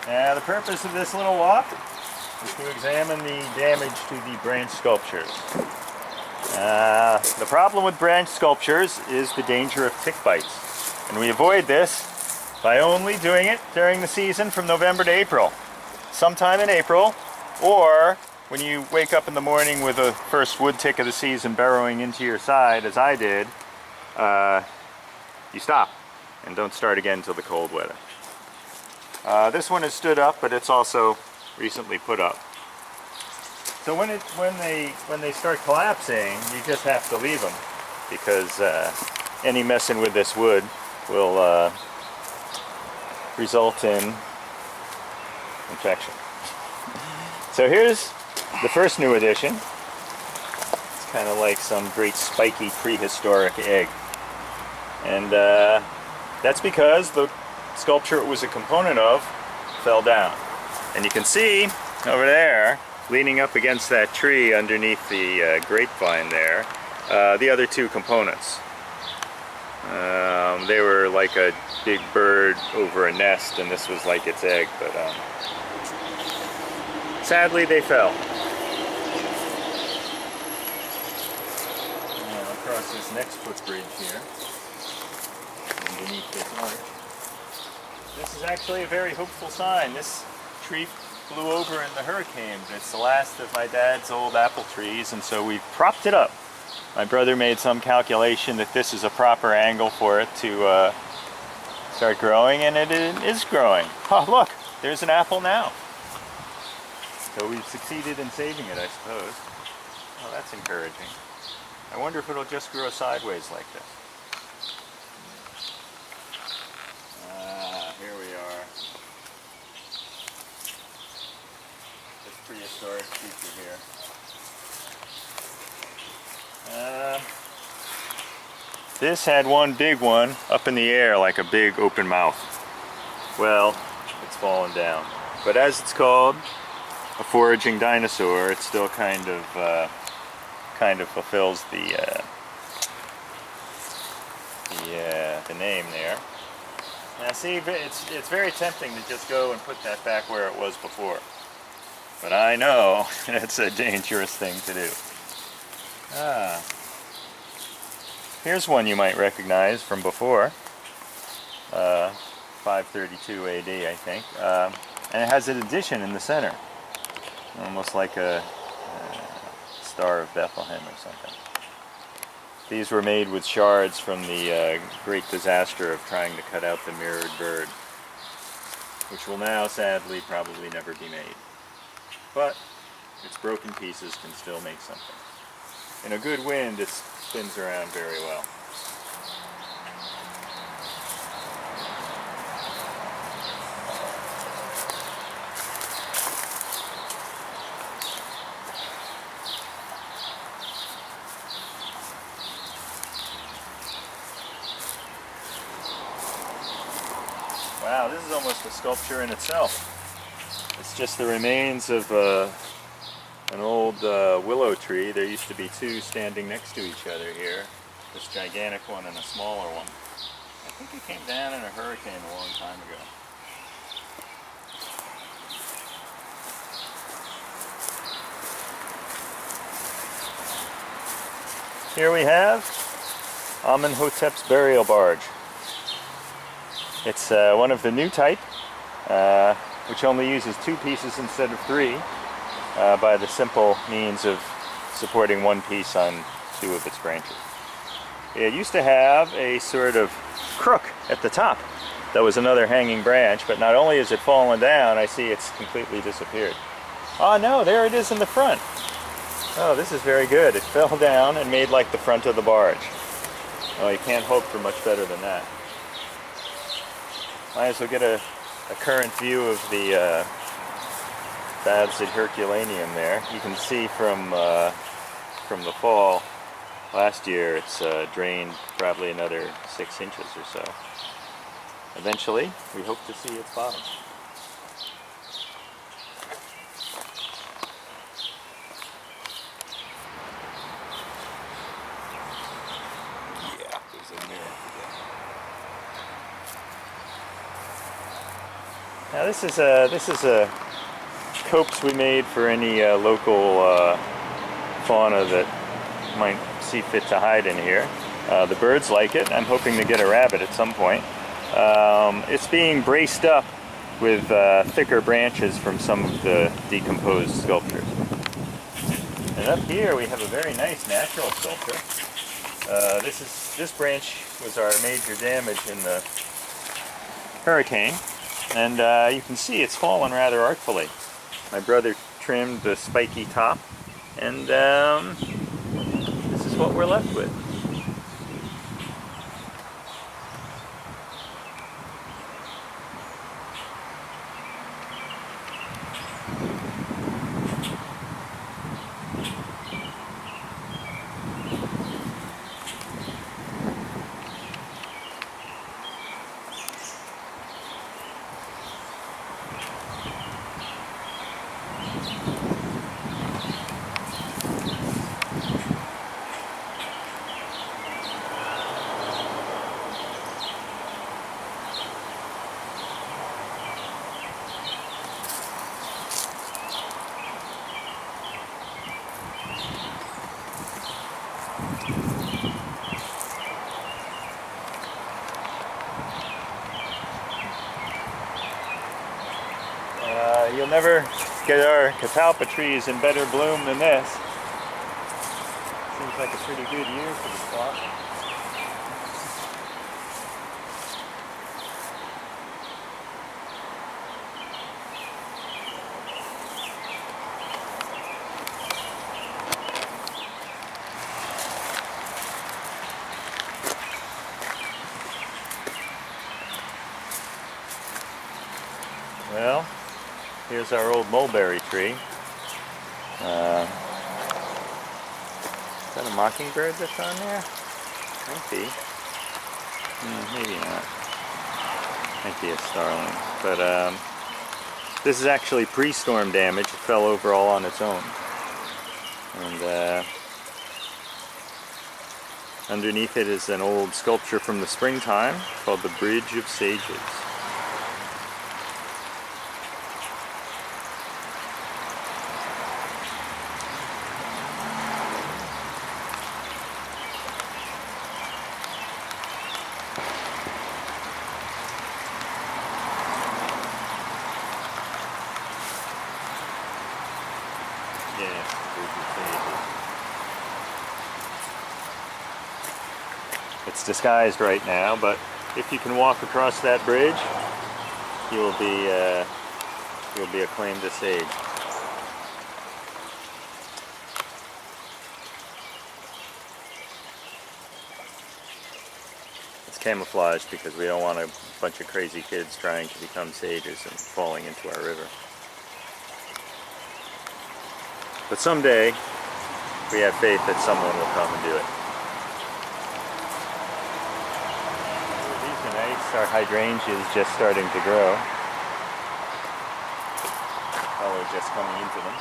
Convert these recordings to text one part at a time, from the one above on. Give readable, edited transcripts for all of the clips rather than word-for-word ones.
Now the purpose of this little walk is to examine the damage to the branch sculptures. The problem with branch sculptures is the danger of tick bites, and we avoid this by only doing it during the season from November to April. Sometime in April, or when you wake up in the morning with the first wood tick of the season burrowing into your side, as I did, you stop and don't start again until the cold weather. This one is stood up, but it's also recently put up. So when they start collapsing, you just have to leave them, because any messing with this wood will result in infection. So here's the first new addition. It's kind of like some great spiky prehistoric egg, and that's because the sculpture it was a component of fell down. And you can see over there, leaning up against that tree underneath the grapevine there, the other two components. They were like a big bird over a nest, and this was like its egg, but sadly they fell. Now across this next footbridge here, underneath this arch, this is actually a very hopeful sign. This tree blew over in the hurricane, but it's the last of my dad's old apple trees, and so we've propped it up. My brother made some calculation that this is a proper angle for it to start growing, and it is growing. Oh, look, there's an apple now. So we've succeeded in saving it, I suppose. Oh, that's encouraging. I wonder if it'll just grow sideways like this. Here we are. This prehistoric feature here. This had one big one up in the air like a big open mouth. Well, it's fallen down. But as it's called, a foraging dinosaur, it still kind of fulfills the name there. Now see, it's very tempting to just go and put that back where it was before. But I know it's a dangerous thing to do. Here's one you might recognize from before. 532 AD, I think. And it has an addition in the center. Almost like a Star of Bethlehem or something. These were made with shards from the great disaster of trying to cut out the mirrored bird, which will now, sadly, probably never be made. But its broken pieces can still make something. In a good wind, it spins around very well. Wow, this is almost a sculpture in itself. It's just the remains of an old willow tree. There used to be two standing next to each other here. This gigantic one and a smaller one. I think it came down in a hurricane a long time ago. Here we have Amenhotep's burial barge. It's one of the new type, which only uses two pieces instead of three, by the simple means of supporting one piece on two of its branches. It used to have a sort of crook at the top. That was another hanging branch, but not only has it fallen down, I see it's completely disappeared. Oh no, there it is in the front. Oh, this is very good. It fell down and made like the front of the barge. Oh, you can't hope for much better than that. Might as well get a current view of the Baths at Herculaneum there. You can see from the fall last year it's drained probably another 6 inches or so. Eventually, we hope to see its bottom. Yeah, there's a mirror. Now this is a copse we made for any local fauna that might see fit to hide in here. The birds like it. I'm hoping to get a rabbit at some point. It's being braced up with thicker branches from some of the decomposed sculptures. And up here we have a very nice natural sculpture. This branch was our major damage in the hurricane, and you can see it's fallen rather artfully. My brother trimmed the spiky top, and this is what we're left with. You'll never get our catalpa trees in better bloom than this. Seems like a pretty good year for the spot. Well, here's our old mulberry tree. Is that a mockingbird that's on there? Might be. Maybe not. Might be a starling. But this is actually pre-storm damage. It fell over all on its own. And underneath it is an old sculpture from the springtime called the Bridge of Sages. It's disguised right now, but if you can walk across that bridge, you'll be acclaimed a sage. It's camouflaged because we don't want a bunch of crazy kids trying to become sages and falling into our river. But someday, we have faith that someone will come and do it. These are nice. Our hydrangeas just starting to grow. Color just coming into them.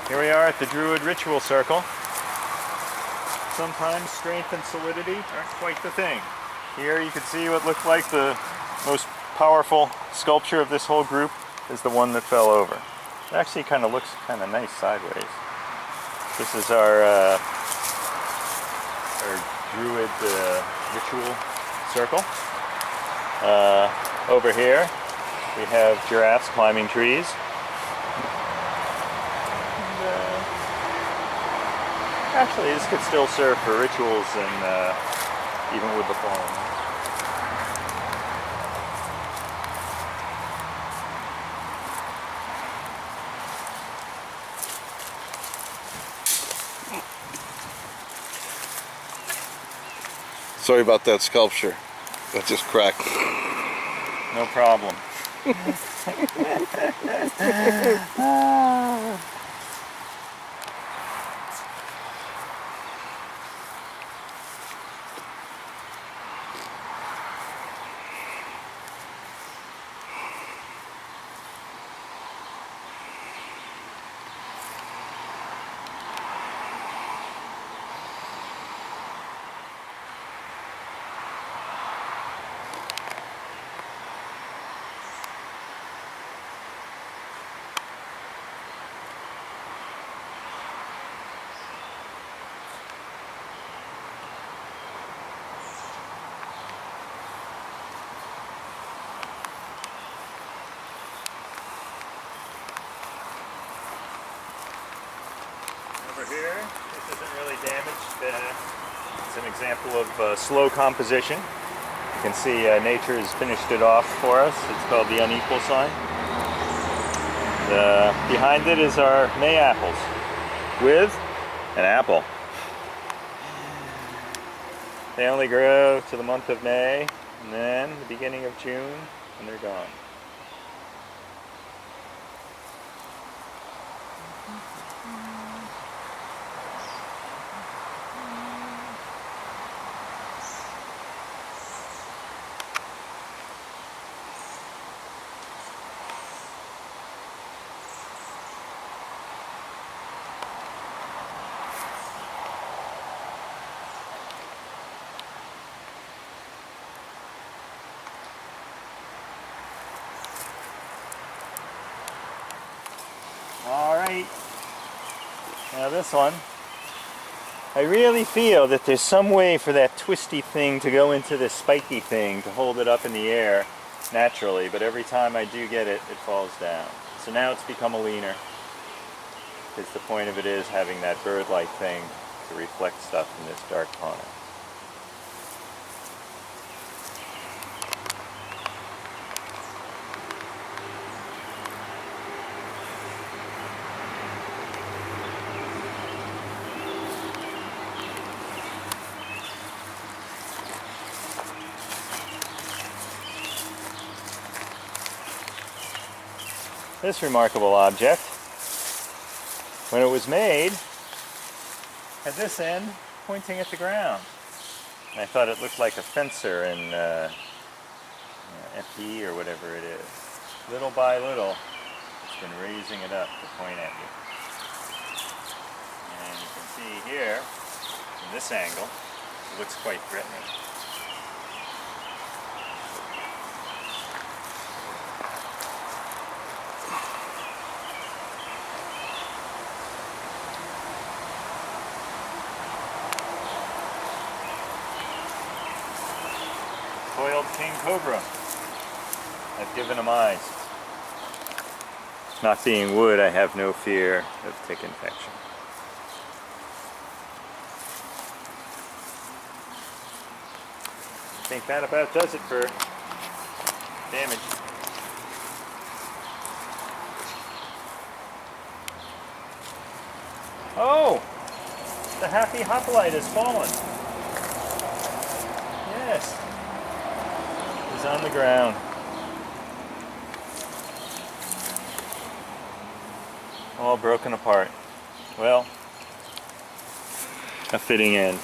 Here we are at the Druid Ritual Circle. Sometimes strength and solidity aren't quite the thing. Here you can see what looked like the most powerful sculpture of this whole group is the one that fell over. It actually kind of looks kind of nice sideways. This is our Druid Ritual Circle. Over here we have giraffes climbing trees. Actually, this could still serve for rituals and even with the fallen. Sorry about that sculpture. That just cracked. No problem. Over here, this isn't really damaged. It's an example of slow composition. You can see nature has finished it off for us. It's called the unequal sign. Behind it is our May apples with an apple. They only grow to the month of May, and then the beginning of June, and they're gone. Alright, now this one, I really feel that there's some way for that twisty thing to go into this spiky thing to hold it up in the air naturally, but every time I do get it, it falls down. So now it's become a leaner, because the point of it is having that bird-like thing to reflect stuff in this dark corner. This remarkable object, when it was made, had this end pointing at the ground. And I thought it looked like a fencer in M.O.F.A or whatever it is. Little by little, it's been raising it up to point at you. And you can see here, from this angle, it looks quite threatening. Coiled king cobra. I've given him eyes. Not being wood, I have no fear of tick infection. I think that about does it for damage. Oh! The happy hoplite has fallen. Yes. He's on the ground. All broken apart. Well, a fitting end.